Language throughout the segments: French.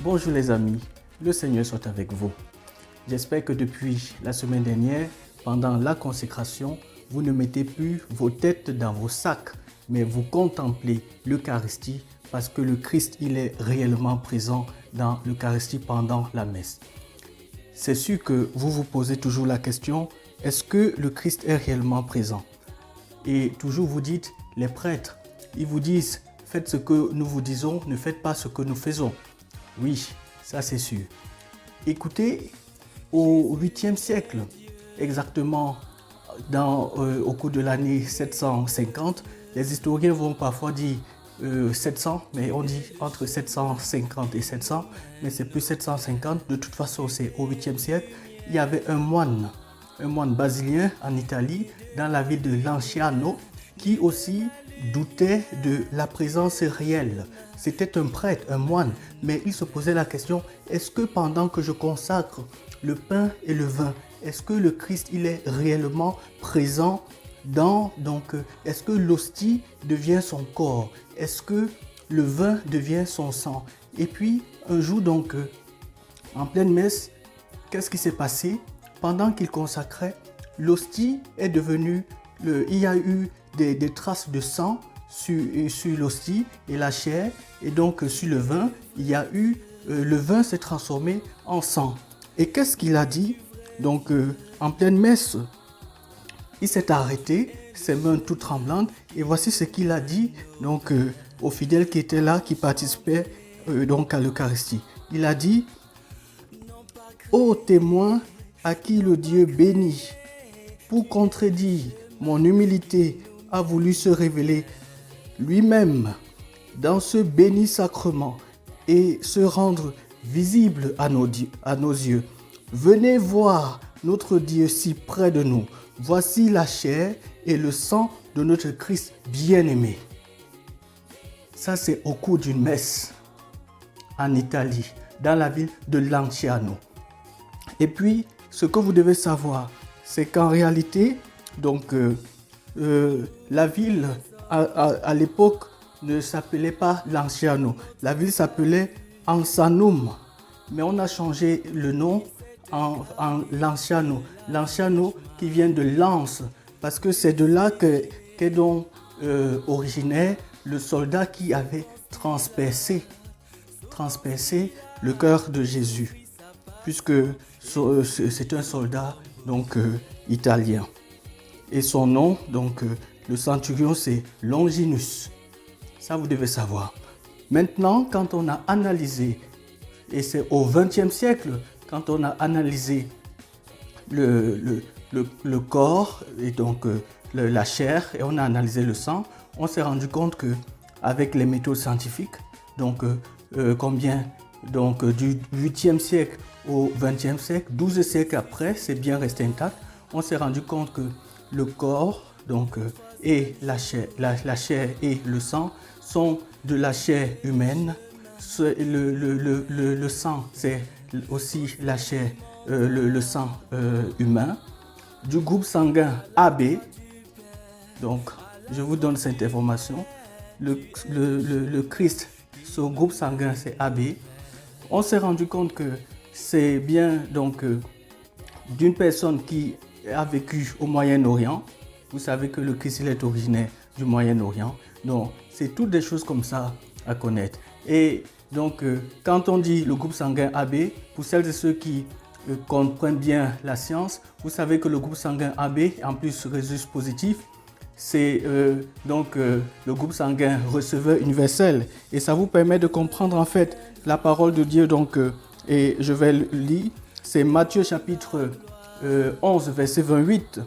Bonjour les amis, le Seigneur soit avec vous. J'espère que depuis la semaine dernière, pendant la consécration, vous ne mettez plus vos têtes dans vos sacs, mais vous contemplez l'Eucharistie parce que le Christ, il est réellement présent dans l'Eucharistie pendant la messe. C'est sûr que vous vous posez toujours la question, est-ce que le Christ est réellement présent? Et toujours vous dites, les prêtres, ils vous disent, faites ce que nous vous disons, ne faites pas ce que nous faisons. Oui, ça c'est sûr. Écoutez, au 8e siècle, exactement au cours de l'année 750, les historiens vont parfois dire 700, mais on dit entre 750 et 700, mais c'est plus 750, de toute façon c'est au 8e siècle, il y avait un moine basilien en Italie, dans la ville de Lanciano, qui aussi doutait de la présence réelle. C'était un prêtre, un moine, mais il se posait la question, est-ce que pendant que je consacre le pain et le vin, est-ce que le Christ il est réellement présent est-ce que l'hostie devient son corps? Est-ce que le vin devient son sang? Et puis, un jour en pleine messe, qu'est-ce qui s'est passé? Pendant qu'il consacrait, l'hostie est devenue, il y a eu des traces de sang sur l'hostie et la chair, et donc sur le vin, le vin s'est transformé en sang. Et qu'est-ce qu'il a dit? En pleine messe, il s'est arrêté, ses mains toutes tremblantes, et voici ce qu'il a dit aux fidèles qui étaient là, qui participaient à l'Eucharistie. Il a dit, ô témoin à qui le Dieu béni, pour contredire mon humilité, a voulu se révéler lui-même dans ce béni sacrement et se rendre visible à nos yeux. Venez voir notre Dieu si près de nous. Voici la chair et le sang de notre Christ bien-aimé. Ça, c'est au cours d'une messe en Italie, dans la ville de Lanciano. Et puis, ce que vous devez savoir, c'est qu'en réalité, la ville à l'époque ne s'appelait pas Lanciano. La ville s'appelait Ansanum, mais on a changé le nom en Lanciano. Lanciano qui vient de lance, parce que c'est de là qu'est donc originaire le soldat qui avait transpercé le cœur de Jésus, puisque c'est un soldat italien. Et son nom, le centurion, c'est Longinus. Ça, vous devez savoir. Maintenant, quand on a analysé, et c'est au XXe siècle, quand on a analysé le corps et la chair, et on a analysé le sang, on s'est rendu compte qu'avec les méthodes scientifiques, du 8e siècle au 20e siècle, 12 siècles après, c'est bien resté intact, on s'est rendu compte que le corps et la chair et le sang sont de la chair humaine. Le sang, c'est aussi la chair, le sang humain, du groupe sanguin AB. Donc, je vous donne cette information. Le Christ, son groupe sanguin, c'est AB. On s'est rendu compte que c'est bien d'une personne qui a vécu au Moyen-Orient. Vous savez que le Christ il est originaire du Moyen-Orient. Donc, c'est toutes des choses comme ça à connaître. Et quand on dit le groupe sanguin AB, pour celles et ceux qui comprennent bien la science, vous savez que le groupe sanguin AB, en plus résus positif, c'est le groupe sanguin receveur universel. Et ça vous permet de comprendre en fait la parole de Dieu. Et je vais le lire. C'est Matthieu chapitre 11, verset 28,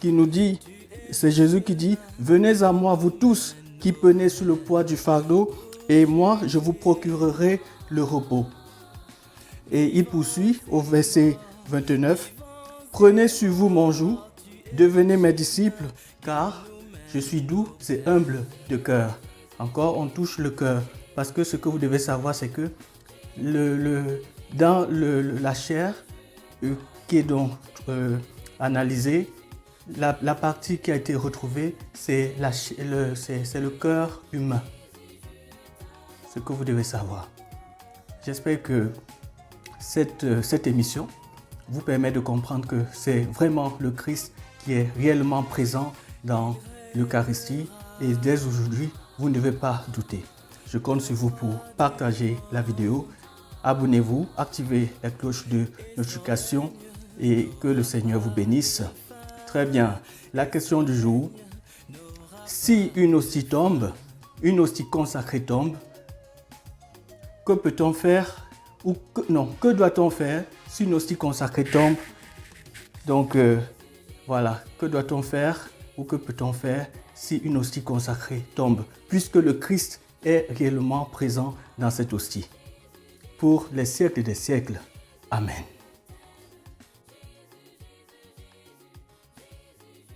qui nous dit, c'est Jésus qui dit, « Venez à moi, vous tous qui prenez sous le poids du fardeau, et moi, je vous procurerai le repos. » Et il poursuit au verset 29, « Prenez sur vous mon joug, devenez mes disciples, car je suis doux et humble de cœur. » Encore, on touche le cœur, parce que ce que vous devez savoir, c'est que dans la chair qui est analysée, la partie qui a été retrouvée, c'est le cœur humain. ce que vous devez savoir. J'espère que cette émission vous permet de comprendre que c'est vraiment le Christ qui est réellement présent dans l'Eucharistie et dès aujourd'hui, vous ne devez pas douter. Je compte sur vous pour partager la vidéo. Abonnez-vous, activez la cloche de notification et que le Seigneur vous bénisse. Très bien. La question du jour. Si une hostie tombe, une hostie consacrée tombe, que peut-on faire que doit-on faire si une hostie consacrée tombe? Donc, voilà, que doit-on faire ou que peut-on faire si une hostie consacrée tombe, puisque le Christ est réellement présent dans cette hostie pour les siècles des siècles. Amen.